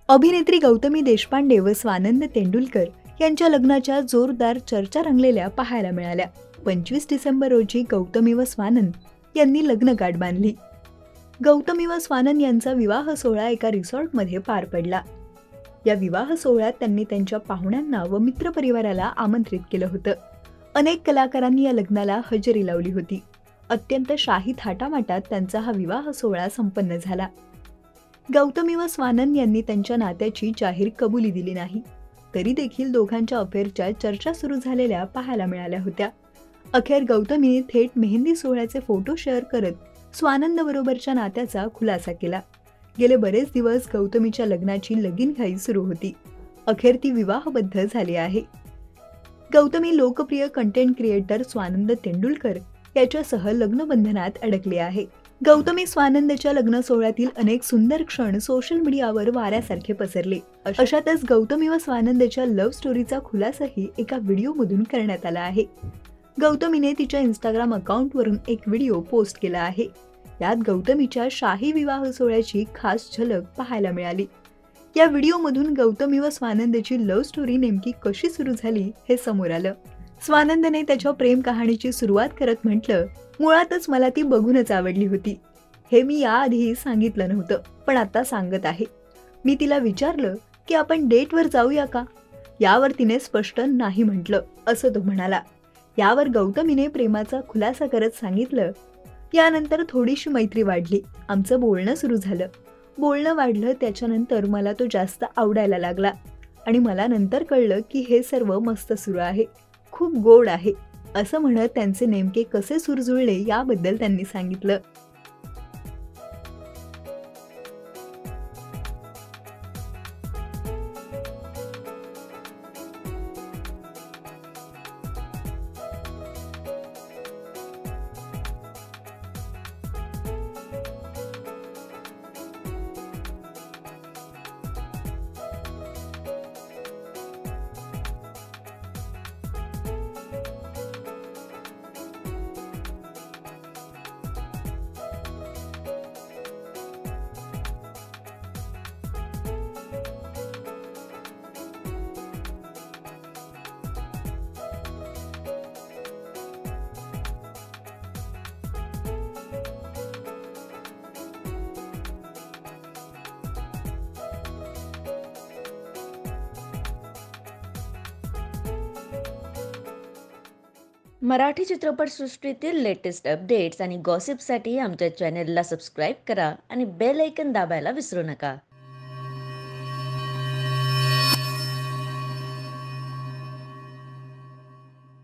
अभिनेत्री गौतमी देशपांडे व स्वानंद तेंडुलकर यांच्या लग्नाच्या जोरदार चर्चा रंगलेल्या पाहायला मिळाल्या। 25 डिसेंबर रोजी गौतमी व स्वानंद यांनी लग्नगाठ बांधली। गौतमी व स्वानंद यांचा विवाह सोहळा एका रिसॉर्टमध्ये पार पडला। या विवाह सोहळ्यात त्यांनी त्यांच्या पाहुण्यांना व मित्रपरिवाराला आमंत्रित केलं होतं। अनेक कलाकारांनी या लग्नाला हजेरी लावली होती। अत्यंत शाही थाटामाटात त्यांचा हा विवाह सोहळा संपन्न झाला। गौतमी व स्वानंद यांनी त्यांच्या नात्याची जाहीर कबुली दिली नाही, तरी देखील दोघांच्या अफेअरच्या चर्चा सुरू झालेल्या पाहायला मिळाल्या होत्या। अखेर गौतमीने थेट मेहंदी सोहळ्याचे फोटो शेअर करत स्वानंद बरोबरच्या नात्याचा खुलासा केला। गेले बरेच दिवस गौतमीच्या लग्नाची लगीनघाई सुरू होती। अखेर ती विवाहबद्ध झाली आहे। गौतमी लोकप्रिय कंटेंट क्रिएटर स्वानंद तेंडुलकर याच्यासह लग्नबंधनात अडकली आहे। गौतमी स्वानंदच्या लग्न सोहळ्यातील अनेक सुंदर क्षण सोशल मीडियावर वाऱ्यासारखे पसरले। अशातच गौतमी व स्वानंदच्या लव्ह स्टोरीचा खुलासाही एका व्हिडिओमधून करण्यात आला आहे। गौतमीने तिच्या इंस्टाग्राम अकाउंटवरून एक व्हिडिओ पोस्ट केला आहे। यात गौतमीच्या शाही विवाह सोहळ्याची खास झलक पाहायला मिळाली। या व्हिडिओमधून गौतमी व स्वानंदची लव्ह स्टोरी नेमकी कशी सुरू झाली हे समोर आलं। स्वानंदने त्याच्या प्रेम कहाणीची सुरुवात करत म्हटलं, मुळातच मला ती बघूनच आवडली होती। हे मी याआधी सांगितलं नव्हतं, पण आता सांगत आहे। मी तिला विचारलं की आपण डेटवर जाऊया का? यावर तिने स्पष्ट नाही म्हटलं, असं तो म्हणाला। यावर गौतमीने प्रेमाचा खुलासा करत सांगितलं, यानंतर थोडीशी मैत्री वाढली, आमचं बोलणं सुरू झालं। बोलणं वाढलं, त्याच्यानंतर मला तो जास्त आवडायला लागला आणि मला नंतर कळलं की हे सर्व मस्त सुरू आहे, खूप गोड आहे, असं म्हणत त्यांचे नेमके कसे सूर जुळले याबद्दल त्यांनी सांगितलं। मराठी चित्रपटसृष्टीतील लेटेस्ट अपडेट्स आणि गॉसिपसाठी आमच्या चॅनेलला सबस्क्राईब करा आणि बेल आयकॉन दाबायला विसरू नका।